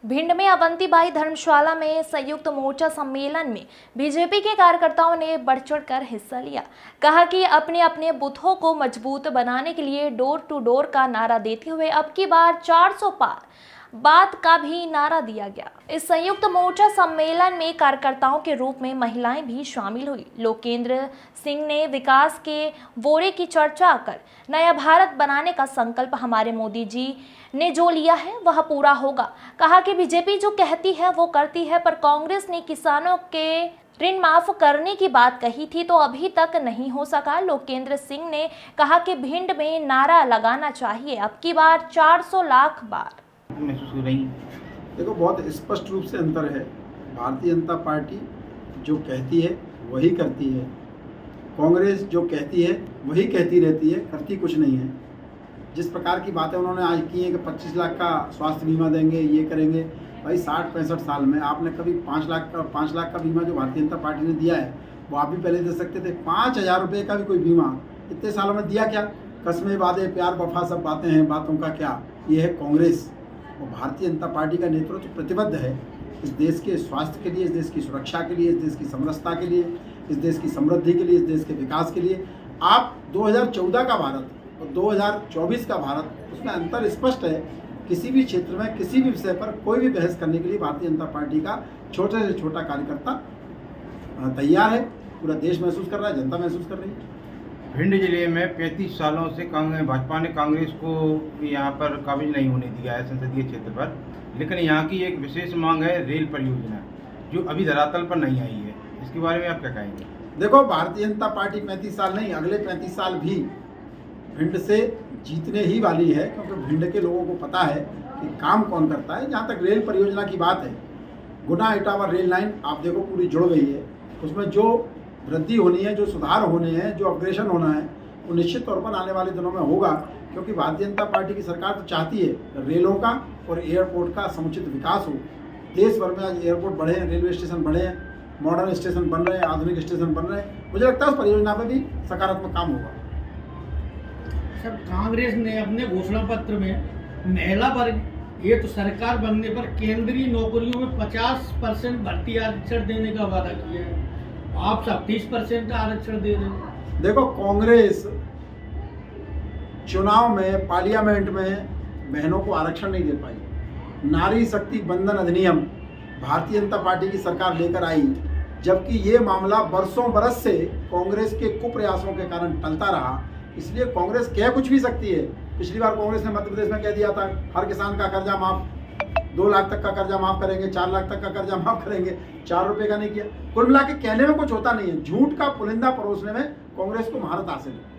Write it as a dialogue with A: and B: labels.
A: भिंड में अवंतीबाई धर्मशाला में संयुक्त मोर्चा सम्मेलन में बीजेपी के कार्यकर्ताओं ने बढ़ चढ़कर हिस्सा लिया। कहा कि अपने अपने बूथों को मजबूत बनाने के लिए डोर टू डोर का नारा देते हुए अब की बार 400 पार बात का भी नारा दिया गया। इस संयुक्त मोर्चा सम्मेलन में कार्यकर्ताओं के रूप में महिलाएं भी शामिल हुई। लोकेंद्र सिंह ने विकास के बोरे की चर्चा कर नया भारत बनाने का संकल्प हमारे मोदी जी ने जो लिया है वह पूरा होगा। कहा कि बीजेपी जो कहती है वो करती है, पर कांग्रेस ने किसानों के ऋण माफ करने की बात कही थी तो अभी तक नहीं हो सका। लोकेंद्र सिंह ने कहा कि भिंड में नारा लगाना चाहिए, अब की बार 400 लाख बार।
B: महसूस हो रही।
C: देखो, बहुत स्पष्ट रूप से अंतर है। भारतीय जनता पार्टी जो कहती है वही करती है, कांग्रेस जो कहती है वही कहती रहती है, करती कुछ नहीं है। जिस प्रकार की बातें उन्होंने आज की हैं कि 25 लाख का स्वास्थ्य बीमा देंगे, ये करेंगे, भाई 60-65 साल में आपने कभी 5 लाख का बीमा जो भारतीय जनता पार्टी ने दिया है वो आप भी पहले दे सकते थे। 5,000 रुपये का भी कोई बीमा इतने सालों में दिया क्या? कस्में वादे प्यार वफा सब बातें हैं, बातों का क्या? ये है कांग्रेस। और भारतीय जनता पार्टी का नेतृत्व प्रतिबद्ध है इस देश के स्वास्थ्य के लिए, इस देश की सुरक्षा के लिए, इस देश की समरसता के लिए, इस देश की समृद्धि के लिए, इस देश के विकास के लिए। आप 2014 का भारत और 2024 का भारत, उसमें अंतर स्पष्ट है। किसी भी क्षेत्र में किसी भी विषय पर कोई भी बहस करने के लिए भारतीय जनता पार्टी का छोटे से छोटा कार्यकर्ता तैयार है। पूरा देश महसूस कर रहा है, जनता महसूस कर रही है।
B: भिंड जिले में 35 सालों से भाजपा ने कांग्रेस को यहाँ पर काबिज नहीं होने दिया है संसदीय क्षेत्र पर, लेकिन यहाँ की एक विशेष मांग है रेल परियोजना जो अभी धरातल पर नहीं आई है। इसके बारे में आप क्या कहेंगे?
C: देखो, भारतीय जनता पार्टी 35 साल नहीं, अगले 35 साल भी भिंड से जीतने ही वाली है, क्योंकि भिंड के लोगों को पता है कि काम कौन करता है। जहाँ तक रेल परियोजना की बात है, गुना इटावा रेल लाइन आप देखो पूरी जुड़ गई है। उसमें जो वृद्धि होनी है, जो सुधार होने हैं, जो अपग्रेडेशन होना है, वो निश्चित तौर पर आने वाले दिनों में होगा। क्योंकि भारतीय जनता पार्टी की सरकार तो चाहती है रेलों का और एयरपोर्ट का समुचित विकास हो। देश भर में आज एयरपोर्ट बढ़े हैं, रेलवे स्टेशन बढ़े हैं, मॉडर्न स्टेशन बन रहे हैं, आधुनिक स्टेशन बन रहे हैं। मुझे लगता है उस परियोजना पर भी सकारात्मक काम होगा।
D: सर, कांग्रेस ने अपने घोषणा पत्र में महिला वर्ग ये तो सरकार बनने पर केंद्रीय नौकरियों में 50% भर्ती आरक्षण देने का वादा किया है, आप सब 30% आरक्षण दे रहे हैं।
C: देखो, कांग्रेस चुनाव में पार्लियामेंट में बहनों को आरक्षण नहीं दे पाई। नारी शक्ति बंधन अधिनियम भारतीय जनता पार्टी की सरकार लेकर आई, जबकि ये मामला बरसों बरस से कांग्रेस के कुप्रयासों के कारण टलता रहा। इसलिए कांग्रेस कह कुछ भी सकती है। पिछली बार कांग्रेस ने मध्य प्रदेश में कह दिया था हर किसान का कर्जा माफ, 2 लाख तक का कर्जा माफ करेंगे, 4 लाख तक का कर्जा माफ करेंगे, 4 रुपए का नहीं किया। कुल मिला के कहने में कुछ होता नहीं है, झूठ का पुलिंदा परोसने में कांग्रेस को महारत हासिल है।